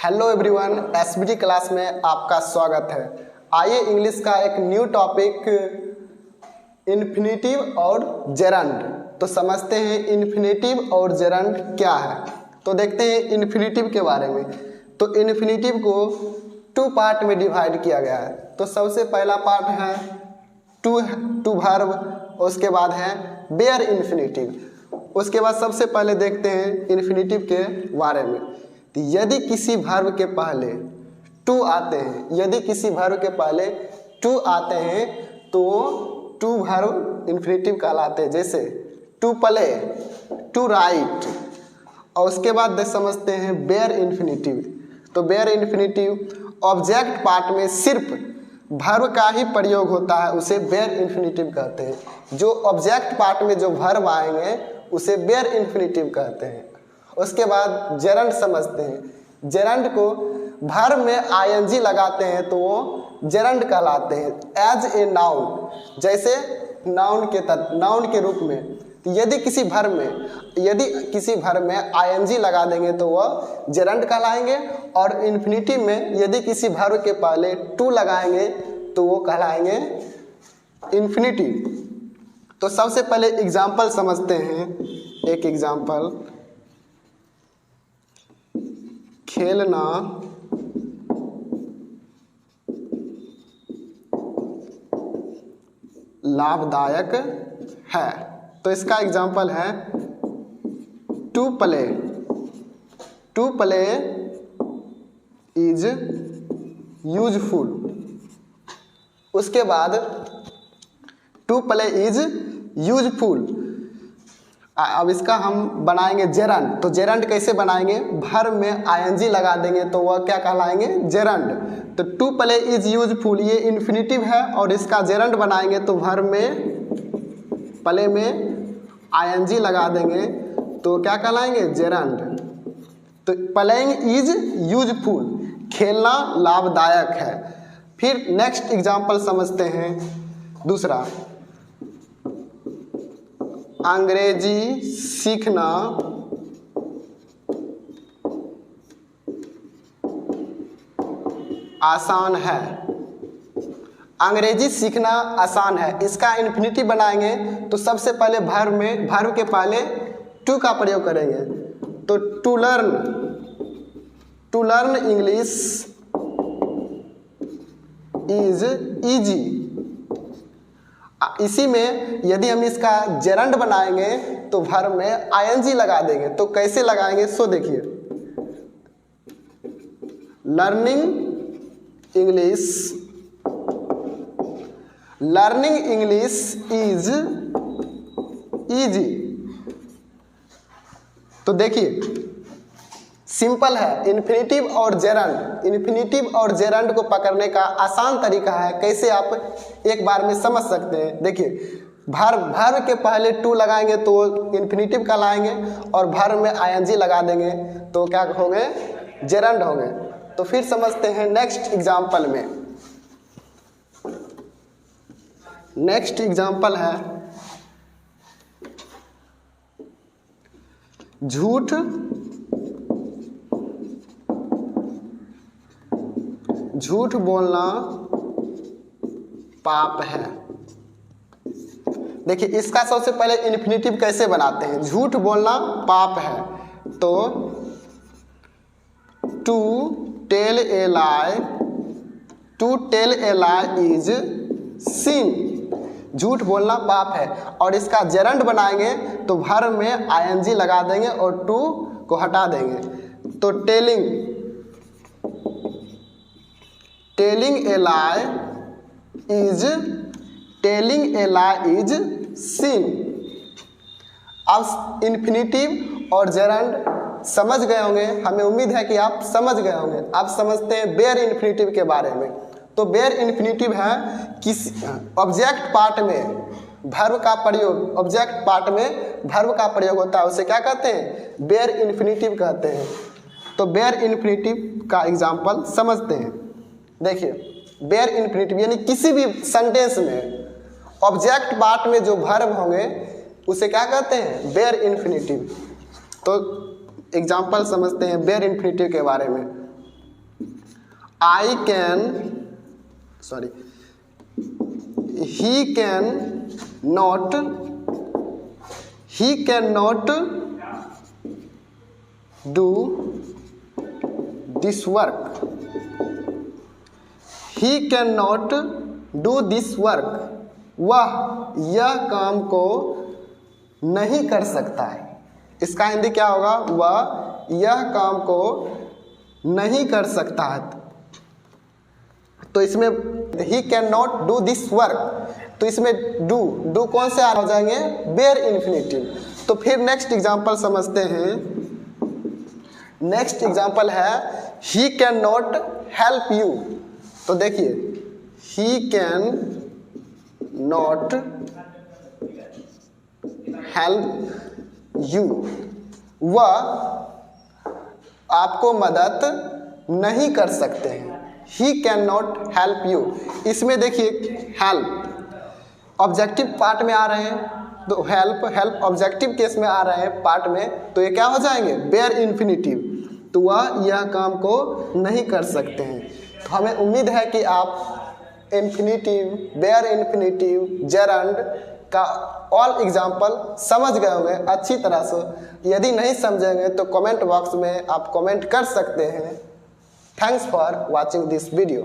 Hello everyone, SBT class में आपका स्वागत है। आइए इंग्लिश का एक न्यू टॉपिक इन्फिनेटिव और जेरंड तो समझते हैं। इन्फिनेटिव और जेरंड क्या है तो देखते हैं इन्फिनेटिव के बारे में। तो इन्फिनेटिव को टू पार्ट में डिवाइड किया गया है। तो सबसे पहला पार्ट है टू वर्ब, उसके बाद है बेयर इन्फिनेटिव। उसके बाद सबसे पहले देखते हैं इन्फिनेटिव के बारे में। तो यदि किसी वर्ब के पहले टू आते हैं, यदि किसी वर्ब के पहले टू आते हैं तो टू वर्ब इन्फिनेटिव कहलाते हैं। जैसे टू प्ले, टू राइट। और उसके बाद समझते हैं बेयर इन्फिनेटिव। तो बेयर इन्फिनेटिव ऑब्जेक्ट पार्ट में सिर्फ वर्ब का ही प्रयोग होता है, उसे बेयर इन्फिनेटिव कहते हैं। जो ऑब्जेक्ट पार्ट में जो वर्ब आएंगे उसे बेयर इन्फिनेटिव कहते हैं। उसके बाद जेरंड समझते हैं। जेरंड को वर्ब में आईएनजी लगाते हैं तो वो जेरंड कहलाते हैं। एज ए नाउन, जैसे नाउन के रूप में। यदि किसी वर्ब में आईएनजी लगा देंगे तो वह जेरंड कहलाएंगे। और इन्फिनेटिव में यदि किसी वर्ब के पहले टू लगाएंगे तो वो कहलाएंगे इन्फिनेटिव। तो सबसे पहले एग्जाम्पल समझते हैं। एक एग्जाम्पल, खेलना लाभदायक है। तो इसका एग्जाम्पल है to play. To play is useful. उसके बाद टू प्ले इज यूजफुल। अब इसका हम बनाएंगे जेरंड। तो जेरंड कैसे बनाएंगे? वर्ब में आईएनजी लगा देंगे तो वह क्या कहलाएंगे? जेरंड। तो टू प्ले इज यूजफुल ये इन्फिनेटिव है और इसका जेरंड बनाएंगे तो वर्ब में प्ले में आईएनजी लगा देंगे तो क्या कहलाएंगे? जेरंड। तो प्लेइंग इज यूजफुल, खेलना लाभदायक है। फिर नेक्स्ट एग्जाम्पल समझते हैं। दूसरा, अंग्रेजी सीखना आसान है। अंग्रेजी सीखना आसान है, इसका इन्फिनेटिव बनाएंगे तो सबसे पहले वर्ब के पहले टू का प्रयोग करेंगे। तो to learn English is easy. इसी में यदि हम इसका जेरंड बनाएंगे तो वर्ब में आईएनजी लगा देंगे। तो कैसे लगाएंगे सो देखिए। Learning English is easy. तो देखिए सिंपल है। इन्फिनेटिव और जेरंड को पकड़ने का आसान तरीका है। कैसे आप एक बार में समझ सकते हैं। देखिए वर्ब के पहले टू लगाएंगे तो इन्फिनेटिव कहलाएंगे और वर्ब में आईएनजी लगा देंगे तो क्या हो गए? जेरंड हो गए। तो फिर समझते हैं नेक्स्ट एग्जाम्पल में। नेक्स्ट एग्जाम्पल है झूठ बोलना पाप है। देखिए इसका सबसे पहले इन्फिनेटिव कैसे बनाते हैं। झूठ बोलना पाप है तो to tell a lie is sin. झूठ बोलना पाप है। और इसका जेरंड बनाएंगे तो वर्ब में आईएनजी लगा देंगे और टू को हटा देंगे। तो टेलिंग ए लाई इज सिन। अब इन्फिनेटिव और जेरंड समझ गए होंगे, हमें उम्मीद है कि आप समझ गए होंगे। अब समझते हैं बेयर इन्फिनेटिव के बारे में। तो बेयर इन्फिनेटिव है किसी ऑब्जेक्ट पार्ट में वर्ब का प्रयोग होता है, उसे क्या कहते हैं? बेयर इन्फिनेटिव कहते हैं। तो बेयर इन्फिनेटिव का एग्जाम्पल समझते हैं। देखिए बेयर इन्फिनेटिव यानी किसी भी सेंटेंस में ऑब्जेक्ट पार्ट में जो वर्ब होंगे उसे क्या कहते हैं? Bear infinitive. तो एग्जाम्पल समझते हैं बेयर इन्फिनेटिव के बारे में। I can, sorry, he cannot do this work. He cannot do this work. वह यह काम को नहीं कर सकता है। इसका हिंदी क्या होगा? वह यह काम को नहीं कर सकता है। तो इसमें he cannot do this work, तो इसमें do कौन से आ जाएंगे? Bare infinitive. तो फिर नेक्स्ट एग्जांपल समझते हैं। नेक्स्ट एग्जांपल है he cannot help you। तो देखिए he cannot help you, वह आपको मदद नहीं कर सकते हैं। he cannot help you, इसमें देखिए हेल्प ऑब्जेक्टिव पार्ट में आ रहे हैं, तो हेल्प ऑब्जेक्टिव केस में आ रहे हैं पार्ट में, तो ये क्या हो जाएंगे? Bare infinitive. तो वह यह काम को नहीं कर सकते हैं। तो हमें उम्मीद है कि आप इन्फिनेटिव, बेयर इन्फिनेटिव, जेरंड का ऑल एग्जाम्पल समझ गए होंगे अच्छी तरह से। यदि नहीं समझेंगे तो कमेंट बॉक्स में आप कमेंट कर सकते हैं। Thanks for watching this video.